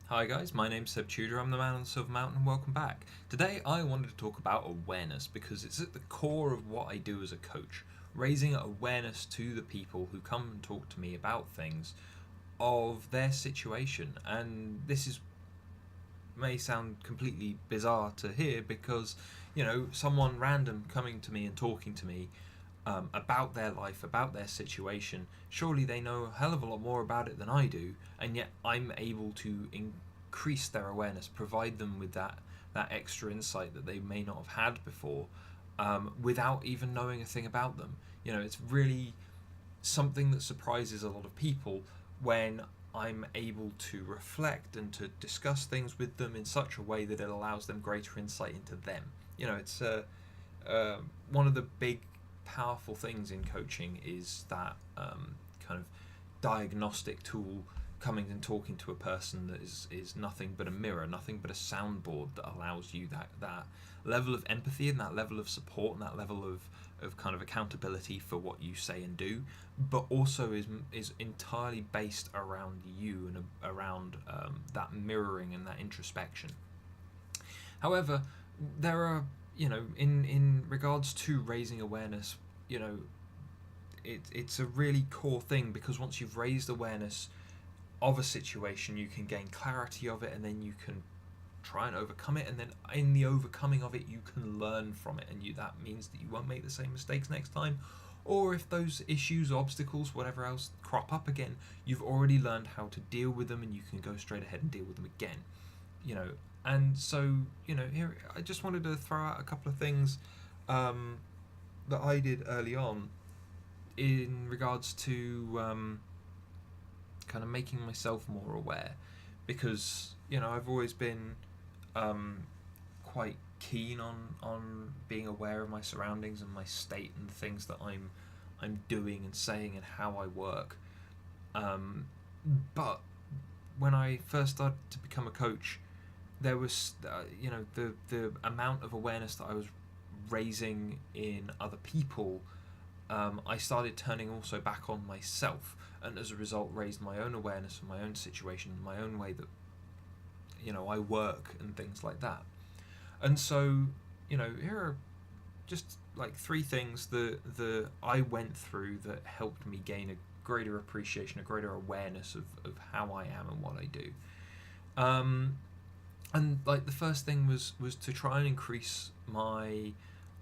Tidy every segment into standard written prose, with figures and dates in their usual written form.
Hi guys, my name's Seb Tudor, I'm the man on the Silver Mountain, and welcome back. Today I wanted to talk about awareness because it's at the core of what I do as a coach, raising awareness to the people who come and talk to me about things of their situation. And this is may sound completely bizarre to hear because, someone random coming to me and talking to me about their life, about their situation, surely they know a hell of a lot more about it than I do, and yet I'm able to increase their awareness, provide them with that extra insight that they may not have had before, without even knowing a thing about them. It's really something that surprises a lot of people when I'm able to reflect and to discuss things with them in such a way that it allows them greater insight into them. It's one of the big powerful things in coaching is that kind of diagnostic tool, coming and talking to a person that is nothing but a mirror, nothing but a soundboard that allows you that level of empathy and that level of support and that level of kind of accountability for what you say and do, but also is entirely based around you and around that mirroring and that introspection. However, there are, in regards to raising awareness, it's a really core thing, because once you've raised awareness of a situation, you can gain clarity of it, and then you can try and overcome it, and then in the overcoming of it you can learn from it, and that means that you won't make the same mistakes next time. Or if those issues, obstacles, whatever else crop up again, you've already learned how to deal with them, and you can go straight ahead and deal with them again. you know and so, here I just wanted to throw out a couple of things that I did early on in regards to kind of making myself more aware, because I've always been quite keen on being aware of my surroundings and my state and the things that I'm doing and saying and how I work. But when I first started to become a coach, there was the amount of awareness that I was raising in other people. I started turning also back on myself, and as a result raised my own awareness of my own situation, my own way that I work and things like that. And so, here are just like three things that I went through that helped me gain a greater appreciation, a greater awareness of how I am and what I do. And like the first thing was to try and increase my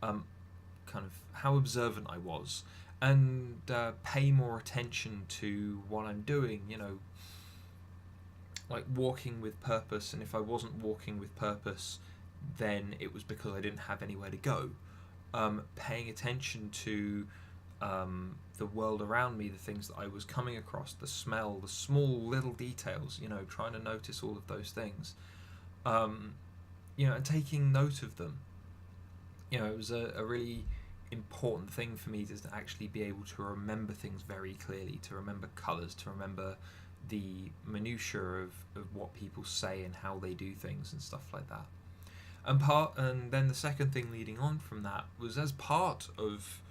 kind of how observant I was, and pay more attention to what I'm doing. Like walking with purpose, and if I wasn't walking with purpose, then it was because I didn't have anywhere to go. Paying attention to the world around me, the things that I was coming across, the smell, the small little details, trying to notice all of those things, and taking note of them. It was a really important thing for me to actually be able to remember things very clearly, to remember colours, to remember the minutiae of what people say and how they do things and stuff like that. And then the second thing leading on from that was, as part of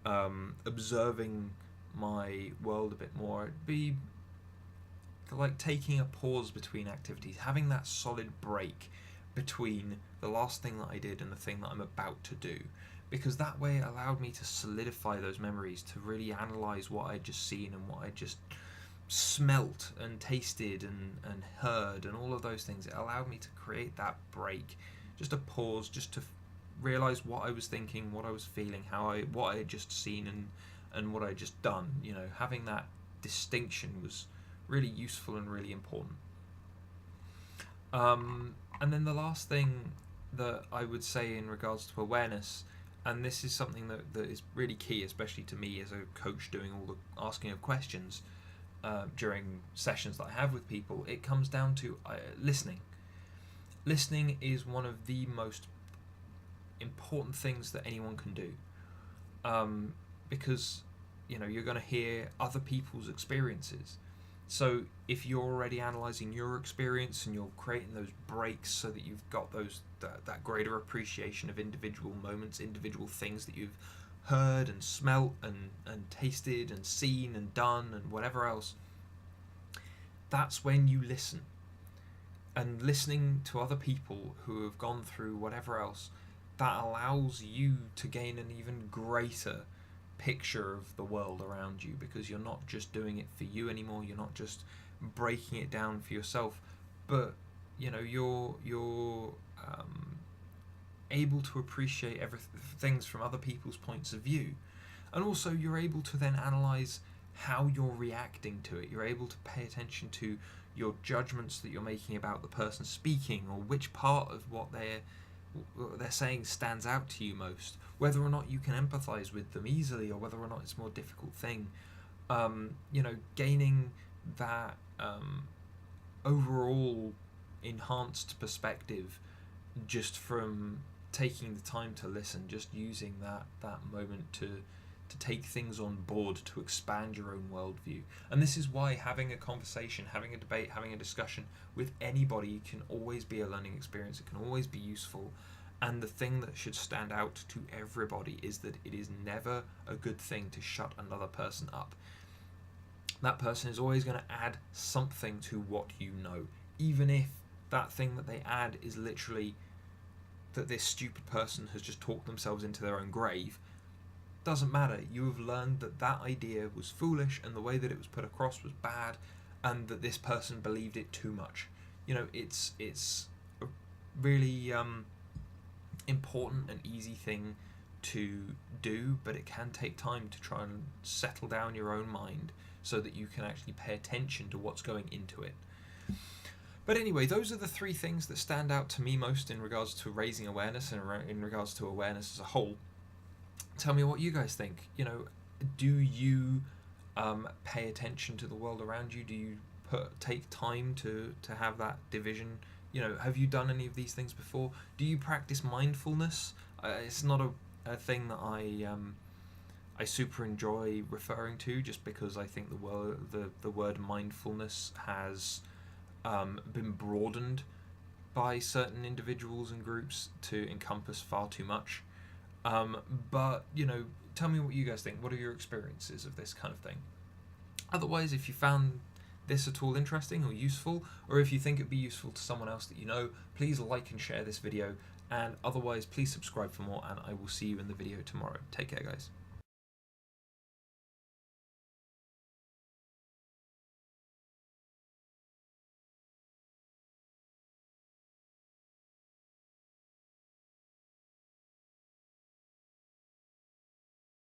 observing my world a bit more, it'd be like taking a pause between activities, having that solid break between the last thing that I did and the thing that I'm about to do, because that way it allowed me to solidify those memories, to really analyze what I'd just seen and what I'd just smelt and tasted and heard and all of those things. It allowed me to create that break, just a pause, just to realize what I was thinking, what I was feeling, what I had just seen and what I had just done. Having that distinction was really useful and really important. And then the last thing that I would say in regards to awareness, and this is something that is really key, especially to me as a coach doing all the asking of questions during sessions that I have with people, it comes down to listening. Listening is one of the most important things that anyone can do, because you're going to hear other people's experiences. So if you're already analysing your experience and you're creating those breaks so that you've got that greater appreciation of individual moments, individual things that you've heard and smelt and tasted and seen and done and whatever else, that's when you listen. and listening to other people who have gone through whatever else, that allows you to gain an even greater picture of the world around you, because you're not just doing it for you anymore. You're not just breaking it down for yourself, but you're able to appreciate things from other people's points of view, and also you're able to then analyze how you're reacting to it. You're able to pay attention to your judgments that you're making about the person speaking, or which part of what they're saying stands out to you most, whether or not you can empathize with them easily, or whether or not it's a more difficult thing. Gaining that overall enhanced perspective just from taking the time to listen, just using that moment to take things on board, to expand your own worldview. And this is why having a conversation, having a debate, having a discussion with anybody can always be a learning experience. It can always be useful. And the thing that should stand out to everybody is that it is never a good thing to shut another person up. That person is always going to add something to what you know, even if that thing that they add is literally that this stupid person has just talked themselves into their own grave. Doesn't matter. You have learned that that idea was foolish, and the way that it was put across was bad, and that this person believed it too much. It's a really important and easy thing to do, but it can take time to try and settle down your own mind so that you can actually pay attention to what's going into it. But anyway, those are the three things that stand out to me most in regards to raising awareness and in regards to awareness as a whole. Tell me what you guys think. Do you pay attention to the world around you? Do you take time to have that division? Have you done any of these things before? Do you practice mindfulness? It's not a thing that I super enjoy referring to, just because I think the word mindfulness has been broadened by certain individuals and groups to encompass far too much. But tell me what you guys think. What are your experiences of this kind of thing? Otherwise, if you found this at all interesting or useful, or if you think it'd be useful to someone else that you know, please like and share this video, and otherwise please subscribe for more, and I will see you in the video tomorrow. Take care, guys.